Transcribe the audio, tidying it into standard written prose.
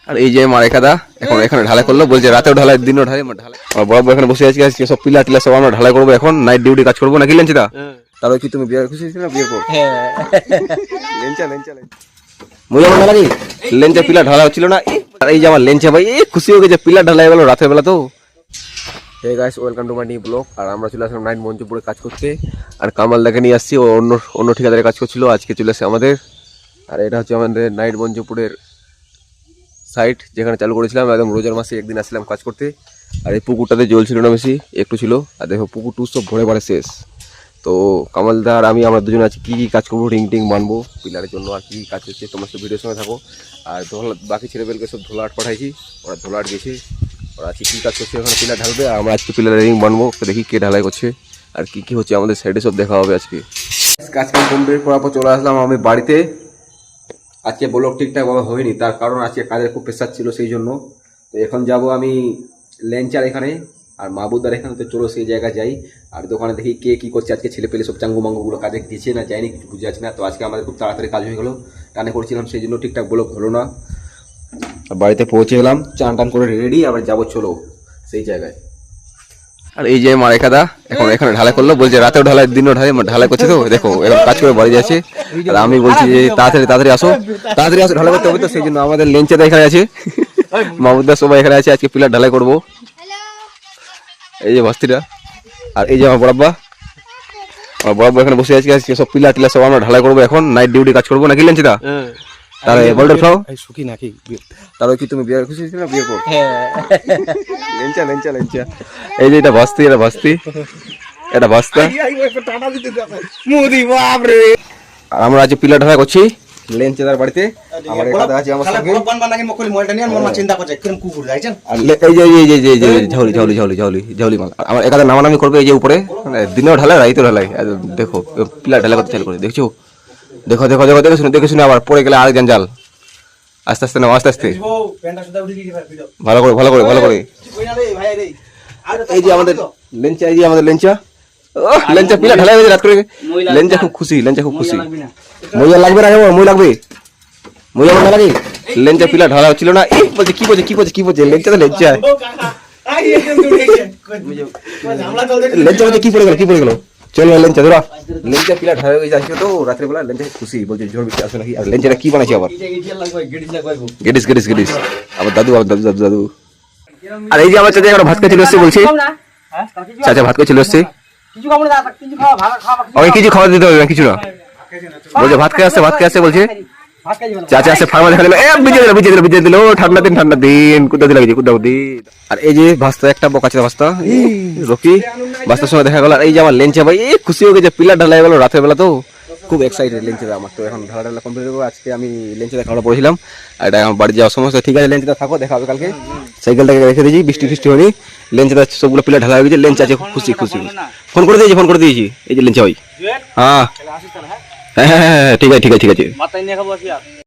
আর এই যে মারেকাদা এখন এখানে ঢালাই করলো, বলছে রাতেও ঢালাই দিনও ঢালাই ঢালাই। আর বড় এখানে বসে আছি, আজকে সব পিলা টিলা সব আমরা ঢালাই করবো, এখন নাইট ডিউটি কাজ করবো নাকি লেঞ্চিদা? তাহলে কি তুমি বিয়ে খুশি না বিয়ে করো? লেঞ্চা লেঞ্চা মুই আমার নাকি লেঞ্চা পিলা ঢালা হচ্ছিল না। আর এই যে আমার লেঞ্চা ভাই খুশি হয়ে গেছে, পিলা ঢালাই গেল রাতের বেলা। তো hey guys, welcome to my new blog. আর আমরা চলে আসলাম নাইট মঞ্চপুরে কাজ করতে। আর কামাল দাকে নিয়ে আসছি, ও অন্য ঠিকাদারে কাজ করছিল, আজকে চলে আসছে আমাদের। আর এটা হচ্ছে আমাদের নাইট মঞ্চপুরের সাইট, যেখানে চালু করেছিলাম একদম রোজার মাসে একদিন আসছিলাম কাজ করতে। আর এই পুকুরটাতে জল ছিল না বেশি, একটু ছিল। আর দেখো পুকুর টুর সব ভরে ভরে শেষ। তো কামালদা আর আমি, আমরা দুজনে আছি কী কী কাজ করবো, রিং টিং বানবো পিলারের জন্য, আর কী কাজ হচ্ছে তোমার সব ভিডিওর সঙ্গে থাকো। আর বাকি ছেলেবেলকে সব ধোলাহাট পাঠাইছি, ওরা ধোলাহাট গেছে, ওরা আজকে কী কাজ করছে ওখানে পিলার ঢালবে। আর আমরা আজকে পিলারের রিং বানবো, দেখি কে ঢালাই করছে আর কী কী হচ্ছে আমাদের সাইডে সব দেখা হবে আজকে। কাজ কমপ্লিট করার পর চলে আসলাম আমি বাড়িতে। আজকে ব্লগ ঠিকঠাকভাবে হয়নি, তার কারণ আজকে কাজের খুব প্রেশার ছিল, সেই জন্য। তো এখন যাব আমি লেঞ্চার এখানে আর মাহবুদার এখানে। তো চলো সেই জায়গায় যাই, আর দোকানে দেখি কে কী করছে। আজকে ছেলে পেলে সব চাঙ্গু মাঙ্গুগুলো কাজে গেছে না যায়নি কিছু বুঝে যাচ্ছে না। তো আজকে আমাদের খুব তাড়াতাড়ি কাজ হয়ে গেলো, টানে করছিলাম সেই জন্য ঠিকঠাক ব্লগ হলো না। বাড়িতে পৌঁছে গেলাম, চান টান করে রেডি, আবার যাবো চলো সেই জায়গায়। আর এই যে মারেকাদা এখন এখানে ঢালাই করলো, বলছে রাতেও ঢালাই দিনও ঢালাই করছে। তো দেখো এখন কাজ করে বাড়ি যাচ্ছে। আর আমি বলছি যে তাড়াতাড়ি আসো ঢালাই করতে হবে। তো সেই জন্য আমাদের লেঞ্চাদা এখানে আছে, মাহমুদদা সবাই এখানে আছে, আজকে পিলার ঢালাই করবো। এই যে ভাস্তিটা, আর এই যে আমার বড়াব্বা এখানে বসে আছি, আজকে সব পিলা টিলা সব আমরা ঢালাই করবো, এখন নাইট ডিউটি কাজ করবো নাকি লেঞ্চিদা? তাহলে বলটা খাও সুখী নাকি? তাহলে কি তুমি বিয়ে খুশি না বিয়ে করো? লেঞ্চা লেঞ্চা লেঞ্চা। এই যে এটা ভাস্তি, এটা ভাস্তি, এটা ভাস্তা। আর আমরা আজকে পিলা ঢালাই করছি লেঞ্চাদার বাড়িতে। আমার একাদা আছে আমার সঙ্গে। ঝাউলি মাল আমার একাদা নামানামি করবে এই যে উপরে, দিনেও ঢালাই রাইতেও ঢালাই। দেখো পিলা ঢালাই করতে চালু করে, দেখছো? দেখো দেখো দেখো দেখে শুনে আবার পরে গেলে আরেক জাল। আস্তে আস্তে নাও, আস্তে আস্তে, ভালো করে ভালো করে ভালো করে। এই যে আমাদের লেঞ্চা, এই যে আমাদের লেঞ্চা, লেঞ্চা পিলা ঢালাই হয়েছে রাত করে। লেঞ্চা খুব খুশি, লেঞ্চা খুব খুশি। মইয়া লাগবে না, মই লাগবে, মই আমার না লাগে। লেঞ্চা পিলা ঢালা হচ্ছিল না। এই বলছে কি বলছে কি বলছে কি বলছে, লেঞ্চা তো লেঞ্চা, লেঞ্চা বলছে কি পড়ে গেল কি পড়ে গেল। চল লেঞ্চা ধরা, লেঞ্চা পিলা ঢালা হয়ে যাচ্ছে। তো রাত্রে বেলা লেঞ্চা খুশি, বলছে ঝড় বৃষ্টি আসবে নাকি। আর লেঞ্চাটা কি বানাইছে আবার, গেডিস গেডিস গেডিস, আবার দাদু আবার দাদু দাদু দাদু। আর এই যে আমার চাচা এখন ভাত খেয়ে চলে এসছে, বলছি চাচা ভাত খেয়ে চলে এসছে। ওকে কিছু খাওয়া দিতে হবে না, কিছু না, বলছে ভাত খেয়ে আসছে, ভাত খেয়ে আসছে বলছে। চাচা আসছে ফার্মা দেখা দিল, বিজে দিল। ঠান্ডা দিন কুদা দিল কুদা দিন। আর এই যে ভাস্তা একটা বকাছে ভাস্তা রকি, ভাস্তার সঙ্গে দেখা গেল। আর এই যে আমার লেঞ্চা ভাই খুশি হয়ে গেছে, পিলার ঢালাই গেল রাতের বেলা। তো খুব এক্সাইটেড লেঞ্চাদা আমার। তো এখন ঢালা কমপ্লিট করবো। আজকে আমি লেঞ্চাদা খাওয়া পড়েছিলাম, আর এটা আমার বাড়ি যাওয়ার সমস্যা। ঠিক আছে লেঞ্চাদা থাকো, দেখা হবে কালকে। সাইকেলটাকে রেখে দিয়েছি, বৃষ্টি ফিষ্টি হয়নি। লেঞ্চাদা সবগুলো পিলার ঢালা হয়ে গেছে, লেঞ্চ আছে খুব খুশি খুশি। ফোন করে দিয়েছি এই যে লেঞ্চা ভাই। হ্যাঁ হ্যাঁ হ্যাঁ ঠিক আছে ঠিক আছে ঠিক আছে।